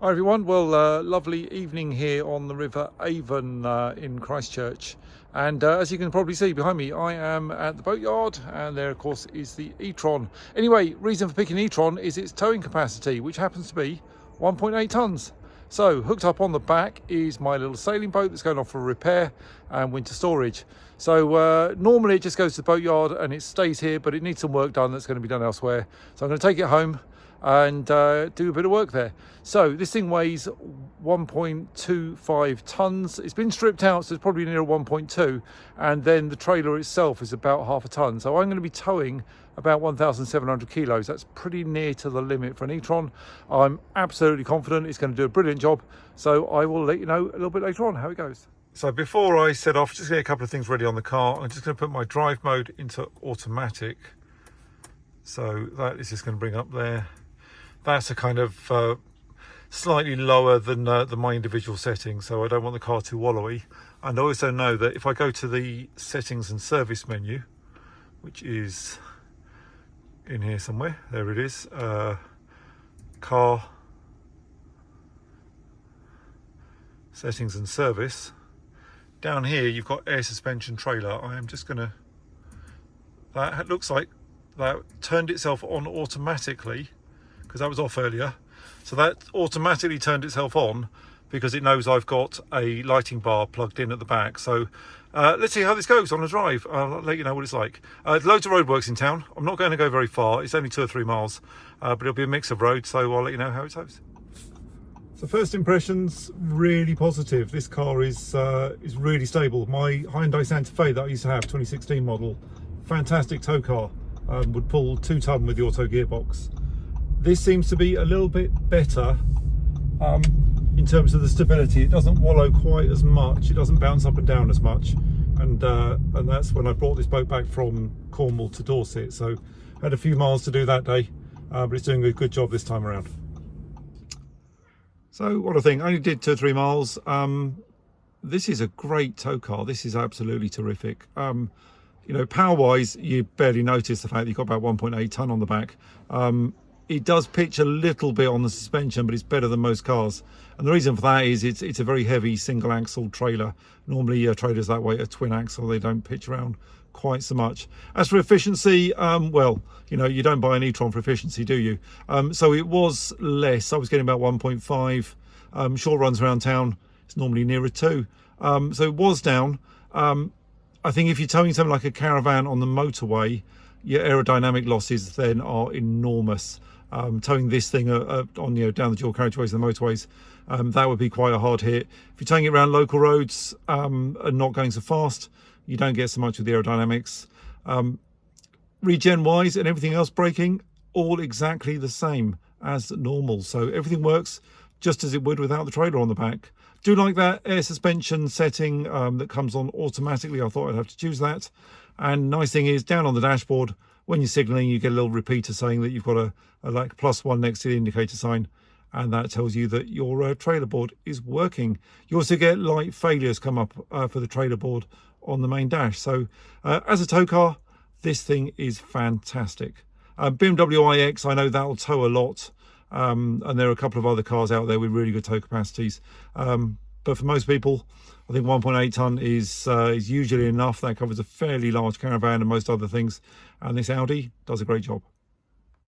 Hi everyone, well lovely evening here on the River Avon in Christchurch, and as you can probably see behind me I am at the boatyard, and there of course is the etron. Anyway, reason for picking etron is its towing capacity, which happens to be 1.8 tonnes. So hooked up on the back is my little sailing boat that's going off for repair and winter storage. So normally it just goes to the boatyard and it stays here, but it needs some work done that's going to be done elsewhere. So I'm going to take it home and do a bit of work there. So this thing weighs 1.25 tonnes. It's been stripped out, so it's probably near 1.2, and then the trailer itself is about half a tonne. So I'm going to be towing about 1,700 kilos. That's pretty near to the limit for an etron. I'm absolutely confident it's going to do a brilliant job, so I will let you know a little bit later on how it goes. So before I set off, just get a couple of things ready on the car. I'm just going to put my drive mode into automatic, so that is just going to bring up there. That's a kind of slightly lower than my individual settings, so I don't want the car too wallowy. And I also know that if I go to the settings and service menu, which is in here somewhere, there it is, car, settings and service, down here you've got air suspension trailer. I am just gonna, that looks like that turned itself on automatically, because that was off earlier. So that automatically turned itself on because it knows I've got a lighting bar plugged in at the back. So let's see how this goes on a drive. I'll let you know what it's like. Loads of roadworks in town. I'm not going to go very far. It's only 2 or 3 miles, but it'll be a mix of roads, so I'll let you know how it goes. So first impressions, really positive. This car is really stable. My Hyundai Santa Fe that I used to have, 2016 model, fantastic tow car, would pull 2 tonne with the auto gearbox. This seems to be a little bit better in terms of the stability. It doesn't wallow quite as much, it doesn't bounce up and down as much, and that's when I brought this boat back from Cornwall to Dorset. So I had a few miles to do that day, but it's doing a good job this time around. So what I think, I only did 2 or 3 miles. This is a great tow car. This is absolutely terrific. You know, power wise, you barely notice the fact that you've got about 1.8 tonne on the back. It does pitch a little bit on the suspension, but it's better than most cars. And the reason for that is it's a very heavy single axle trailer. Normally trailers that way are twin axle, they don't pitch around quite so much. As for efficiency, well, you know, you don't buy an e-tron for efficiency, do you? So it was less. I was getting about 1.5. Short runs around town, it's normally nearer 2. So it was down. I think if you're towing something like a caravan on the motorway, your aerodynamic losses then are enormous. Towing this thing on, you know, down the dual carriageways and the motorways, that would be quite a hard hit. If you're towing it around local roads and not going so fast, you don't get so much with the aerodynamics. Regen wise and everything else, braking, all exactly the same as normal. So everything works just as it would without the trailer on the back. Do like that air suspension setting that comes on automatically. I thought I'd have to choose that. And nice thing is, down on the dashboard, when you're signalling, you get a little repeater saying that you've got a like +1 next to the indicator sign, and that tells you that your trailer board is working. You also get light failures come up for the trailer board on the main dash. So as a tow car, this thing is fantastic. BMW iX, I know that'll tow a lot, and there are a couple of other cars out there with really good tow capacities. But for most people, I think 1.8 tonne is usually enough. That covers a fairly large caravan and most other things. And this Audi does a great job.